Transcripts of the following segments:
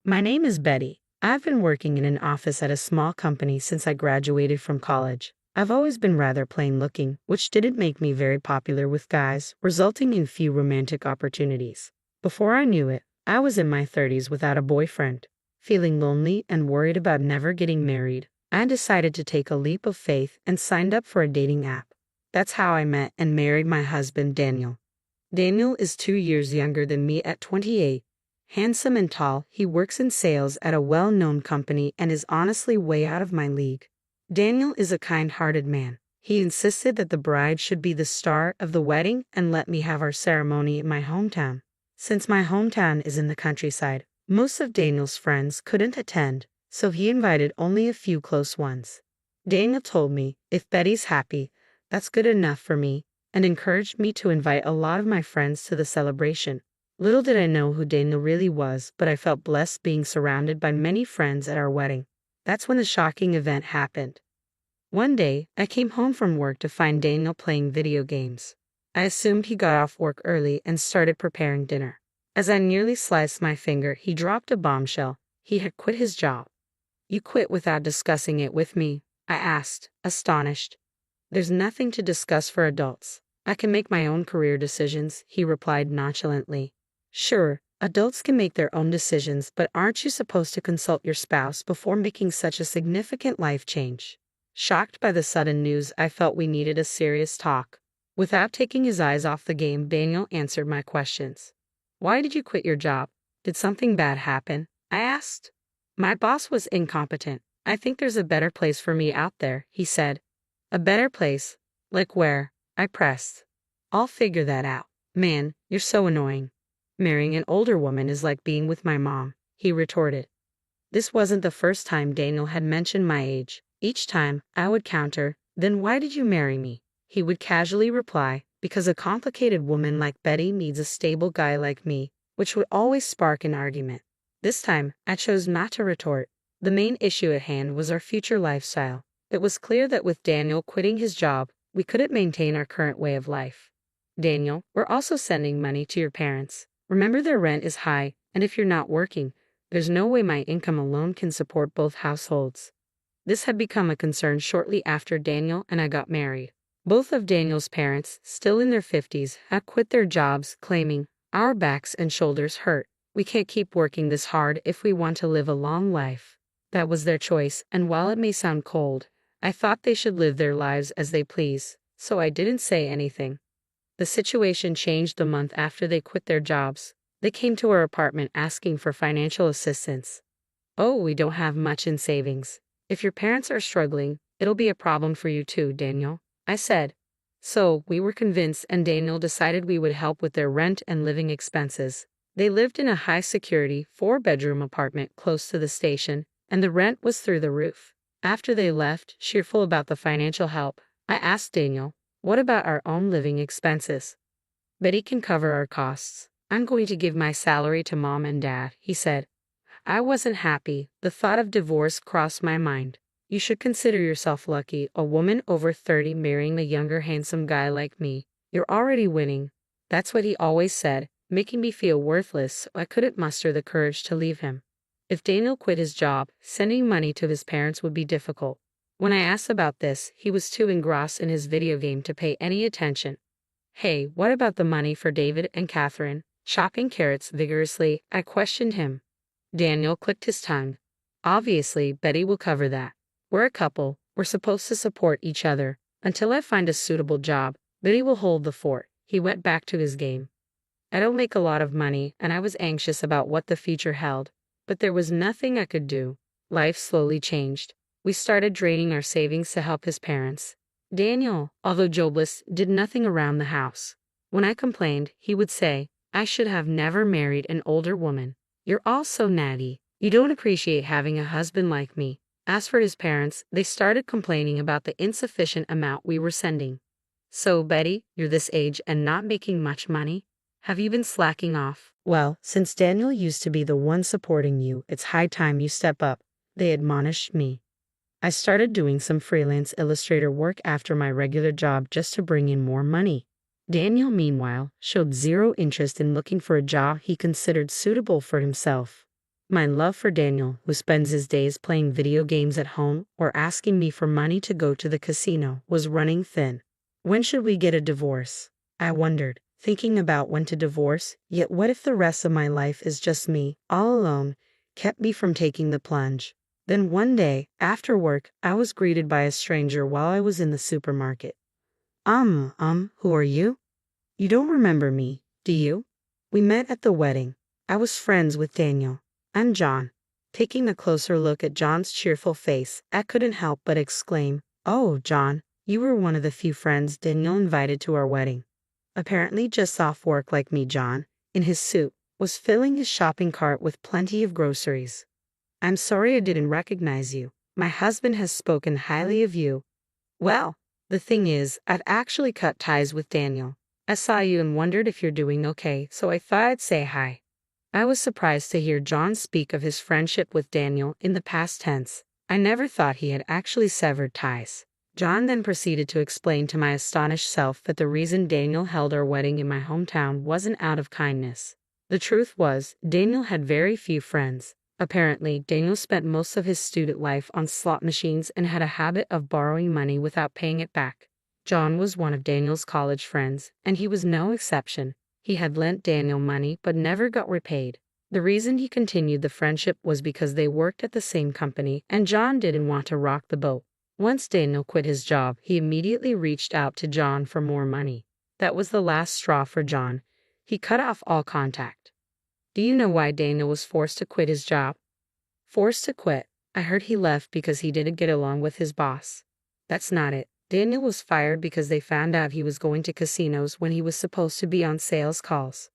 My name is Betty. I've been working in an office at a small company since I graduated from college. I've always been rather plain looking, which didn't make me very popular with guys, resulting in few romantic opportunities. Before I knew it, I was in my 30s without a boyfriend. Feeling lonely and worried about never getting married, I decided to take a leap of faith and signed up for a dating app. That's how I met and married my husband, Daniel. Daniel is 2 years younger than me at 28. Handsome and tall, he works in sales at a well-known company and is honestly way out of my league. Daniel is a kind-hearted man. He insisted that the bride should be the star of the wedding and let me have our ceremony in my hometown. Since my hometown is in the countryside, most of Daniel's friends couldn't attend, so he invited only a few close ones. Daniel told me, if Betty's happy, that's good enough for me, and encouraged me to invite a lot of my friends to the celebration. Little did I know who Daniel really was, but I felt blessed being surrounded by many friends at our wedding. That's when the shocking event happened. One day, I came home from work to find Daniel playing video games. I assumed he got off work early and started preparing dinner. As I nearly sliced my finger, he dropped a bombshell. He had quit his job. "You quit without discussing it with me?" I asked, astonished. "There's nothing to discuss for adults. I can make my own career decisions," he replied nonchalantly. "Sure, adults can make their own decisions, but aren't you supposed to consult your spouse before making such a significant life change?" Shocked by the sudden news, I felt we needed a serious talk. Without taking his eyes off the game, Daniel answered my questions. "Why did you quit your job? Did something bad happen?" I asked. "My boss was incompetent. I think there's a better place for me out there," he said. "A better place? Like where?" I pressed. "I'll figure that out." "Man, you're so annoying. Marrying an older woman is like being with my mom," he retorted. This wasn't the first time Daniel had mentioned my age. Each time, I would counter, "Then why did you marry me?" He would casually reply, "Because a complicated woman like Betty needs a stable guy like me," which would always spark an argument. This time, I chose not to retort. The main issue at hand was our future lifestyle. It was clear that with Daniel quitting his job, we couldn't maintain our current way of life. "Daniel, we're also sending money to your parents. Remember, their rent is high, and if you're not working, there's no way my income alone can support both households." This had become a concern shortly after Daniel and I got married. Both of Daniel's parents, still in their 50s, had quit their jobs, claiming, "Our backs and shoulders hurt. We can't keep working this hard if we want to live a long life." That was their choice, and while it may sound cold, I thought they should live their lives as they please, so I didn't say anything. The situation changed the month after they quit their jobs. They came to our apartment asking for financial assistance. "Oh, we don't have much in savings. If your parents are struggling, it'll be a problem for you too, Daniel," I said. So, we were convinced, and Daniel decided we would help with their rent and living expenses. They lived in a high-security, 4-bedroom apartment close to the station, and the rent was through the roof. After they left, cheerful about the financial help, I asked Daniel, "What about our own living expenses?" "Betty can cover our costs. I'm going to give my salary to Mom and Dad," he said. I wasn't happy. The thought of divorce crossed my mind. "You should consider yourself lucky, a woman over 30 marrying a younger handsome guy like me. You're already winning." That's what he always said, making me feel worthless, so I couldn't muster the courage to leave him. If Daniel quit his job, sending money to his parents would be difficult. When I asked about this, he was too engrossed in his video game to pay any attention. "Hey, what about the money for David and Catherine?" Chopping carrots vigorously, I questioned him. Daniel clicked his tongue. "Obviously, Betty will cover that. We're a couple. We're supposed to support each other. Until I find a suitable job, Betty will hold the fort." He went back to his game. I don't make a lot of money, and I was anxious about what the future held. But there was nothing I could do. Life slowly changed. We started draining our savings to help his parents. Daniel, although jobless, did nothing around the house. When I complained, he would say, "I should have never married an older woman. You're all so natty. You don't appreciate having a husband like me." As for his parents, they started complaining about the insufficient amount we were sending. "So, Betty, you're this age and not making much money? Have you been slacking off?" "Well, since Daniel used to be the one supporting you, it's high time you step up," they admonished me. I started doing some freelance illustrator work after my regular job just to bring in more money. Daniel, meanwhile, showed zero interest in looking for a job he considered suitable for himself. My love for Daniel, who spends his days playing video games at home or asking me for money to go to the casino, was running thin. When should we get a divorce? I wondered, thinking about when to divorce, yet what if the rest of my life is just me, all alone, kept me from taking the plunge. Then one day, after work, I was greeted by a stranger while I was in the supermarket. Who are you? You don't remember me, do you? We met at the wedding. I was friends with Daniel. I'm John. Taking a closer look at John's cheerful face, I couldn't help but exclaim, "Oh, John, you were one of the few friends Daniel invited to our wedding." Apparently just off work like me, John, in his suit, was filling his shopping cart with plenty of groceries. "I'm sorry I didn't recognize you. My husband has spoken highly of you." "Well, the thing is, I've actually cut ties with Daniel. I saw you and wondered if you're doing okay, so I thought I'd say hi." I was surprised to hear John speak of his friendship with Daniel in the past tense. I never thought he had actually severed ties. John then proceeded to explain to my astonished self that the reason Daniel held our wedding in my hometown wasn't out of kindness. The truth was, Daniel had very few friends. Apparently, Daniel spent most of his student life on slot machines and had a habit of borrowing money without paying it back. John was one of Daniel's college friends, and he was no exception. He had lent Daniel money but never got repaid. The reason he continued the friendship was because they worked at the same company and John didn't want to rock the boat. Once Daniel quit his job, he immediately reached out to John for more money. That was the last straw for John. He cut off all contact. Do you know why Daniel was forced to quit his job? Forced to quit? I heard he left because he didn't get along with his boss. That's not it. Daniel was fired because they found out he was going to casinos when he was supposed to be on sales calls.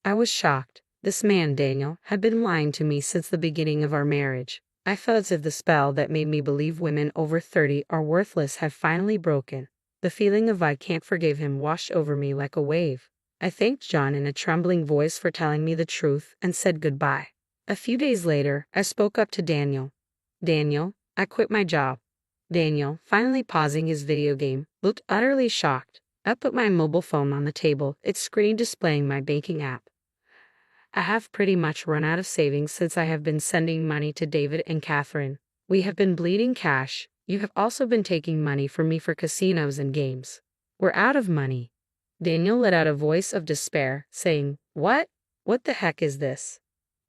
I was shocked. This man, Daniel, had been lying to me since the beginning of our marriage. I felt as if the spell that made me believe women over 30 are worthless had finally broken. The feeling of I can't forgive him washed over me like a wave. I thanked John in a trembling voice for telling me the truth and said goodbye. A few days later, I spoke up to Daniel. "Daniel, I quit my job." Daniel, finally pausing his video game, looked utterly shocked. I put my mobile phone on the table, its screen displaying my banking app. "I have pretty much run out of savings since I have been sending money to David and Catherine. We have been bleeding cash. You have also been taking money from me for casinos and games. We're out of money." Daniel let out a voice of despair, saying, "What? What the heck is this?"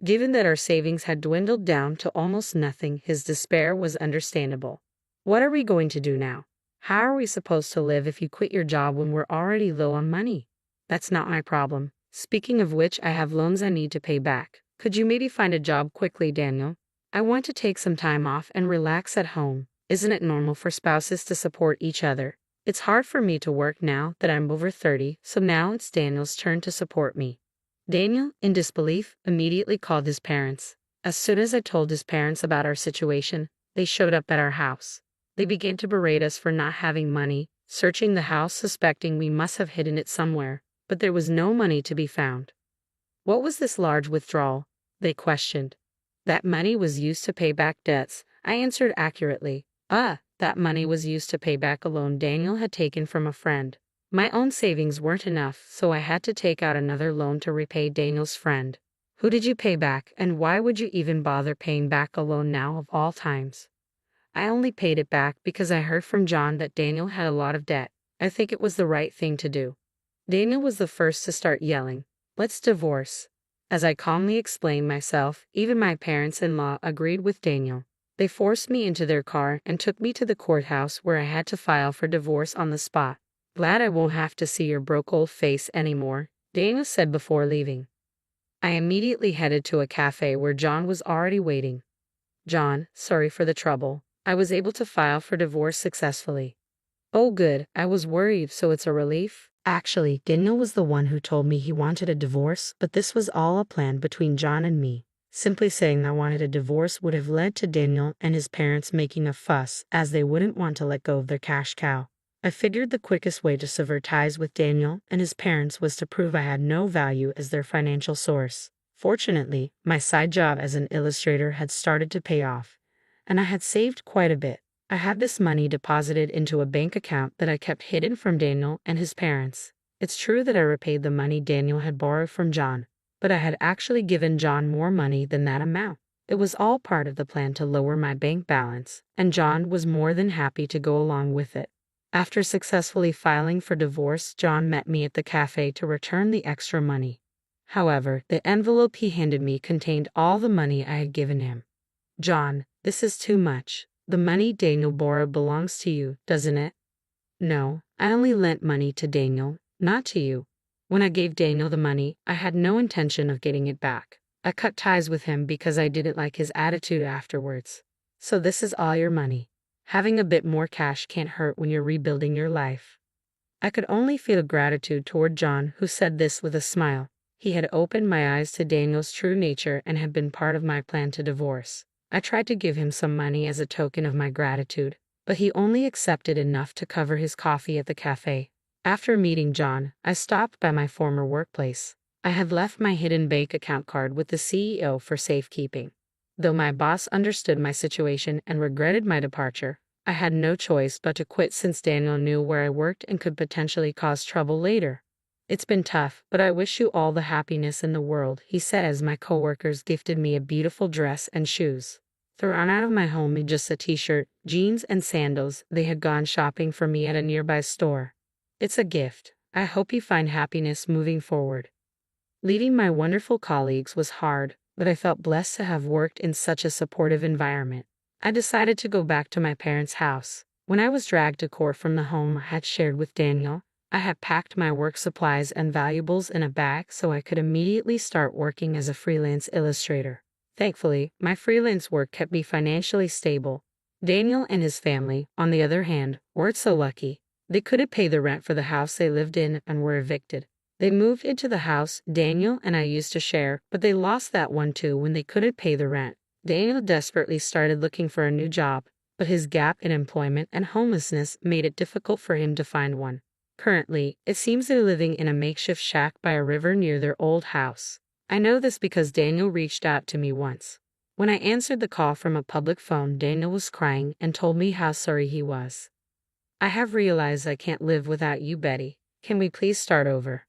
Given that our savings had dwindled down to almost nothing, his despair was understandable. "What are we going to do now? How are we supposed to live if you quit your job when we're already low on money?" "That's not my problem. Speaking of which, I have loans I need to pay back. Could you maybe find a job quickly, Daniel? I want to take some time off and relax at home. Isn't it normal for spouses to support each other? It's hard for me to work now that I'm over 30, so now it's Daniel's turn to support me." Daniel, in disbelief, immediately called his parents. As soon as I told his parents about our situation, they showed up at our house. They began to berate us for not having money, searching the house suspecting we must have hidden it somewhere, but there was no money to be found. "What was this large withdrawal?" they questioned. "That money was used to pay back debts," I answered accurately. That money was used to pay back a loan Daniel had taken from a friend. My own savings weren't enough, so I had to take out another loan to repay Daniel's friend. "Who did you pay back, and why would you even bother paying back a loan now of all times?" "I only paid it back because I heard from John that Daniel had a lot of debt. I think it was the right thing to do." Daniel was the first to start yelling, "Let's divorce." As I calmly explained myself, even my parents-in-law agreed with Daniel. They forced me into their car and took me to the courthouse where I had to file for divorce on the spot. "Glad I won't have to see your broke old face anymore," Daniel said before leaving. I immediately headed to a cafe where John was already waiting. "John, sorry for the trouble. I was able to file for divorce successfully." "Oh good, I was worried, so it's a relief?" Actually, Daniel was the one who told me he wanted a divorce, but this was all a plan between John and me. Simply saying I wanted a divorce would have led to Daniel and his parents making a fuss, as they wouldn't want to let go of their cash cow. I figured the quickest way to sever ties with Daniel and his parents was to prove I had no value as their financial source. Fortunately, my side job as an illustrator had started to pay off, and I had saved quite a bit. I had this money deposited into a bank account that I kept hidden from Daniel and his parents. It's true that I repaid the money Daniel had borrowed from John, but I had actually given John more money than that amount. It was all part of the plan to lower my bank balance, and John was more than happy to go along with it. After successfully filing for divorce, John met me at the cafe to return the extra money. However, the envelope he handed me contained all the money I had given him. "John, this is too much. The money Daniel borrowed belongs to you, doesn't it?" "No, I only lent money to Daniel, not to you. When I gave Daniel the money, I had no intention of getting it back. I cut ties with him because I didn't like his attitude afterwards. So this is all your money. Having a bit more cash can't hurt when you're rebuilding your life." I could only feel gratitude toward John, who said this with a smile. He had opened my eyes to Daniel's true nature and had been part of my plan to divorce. I tried to give him some money as a token of my gratitude, but he only accepted enough to cover his coffee at the cafe. After meeting John, I stopped by my former workplace. I had left my hidden bank account card with the CEO for safekeeping. Though my boss understood my situation and regretted my departure, I had no choice but to quit since Daniel knew where I worked and could potentially cause trouble later. "It's been tough, but I wish you all the happiness in the world," he said as my coworkers gifted me a beautiful dress and shoes. Thrown out of my home in just a t-shirt, jeans, and sandals, they had gone shopping for me at a nearby store. "It's a gift. I hope you find happiness moving forward." Leaving my wonderful colleagues was hard, but I felt blessed to have worked in such a supportive environment. I decided to go back to my parents' house. When I was dragged to court from the home I had shared with Daniel, I had packed my work supplies and valuables in a bag so I could immediately start working as a freelance illustrator. Thankfully, my freelance work kept me financially stable. Daniel and his family, on the other hand, weren't so lucky. They couldn't pay the rent for the house they lived in and were evicted. They moved into the house Daniel and I used to share, but they lost that one too when they couldn't pay the rent. Daniel desperately started looking for a new job, but his gap in employment and homelessness made it difficult for him to find one. Currently, it seems they're living in a makeshift shack by a river near their old house. I know this because Daniel reached out to me once. When I answered the call from a public phone, Daniel was crying and told me how sorry he was. "I have realized I can't live without you, Betty. Can we please start over?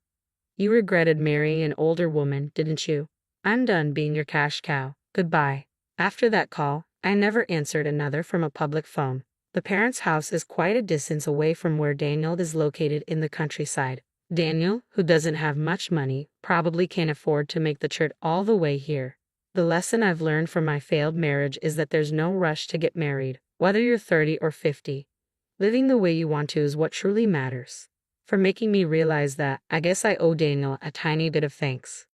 You regretted marrying an older woman, didn't you? I'm done being your cash cow. Goodbye." After that call, I never answered another from a public phone. The parents' house is quite a distance away from where Daniel is located in the countryside. Daniel, who doesn't have much money, probably can't afford to make the trip all the way here. The lesson I've learned from my failed marriage is that there's no rush to get married, whether you're 30 or 50. Living the way you want to is what truly matters. For making me realize that, I guess I owe Daniel a tiny bit of thanks.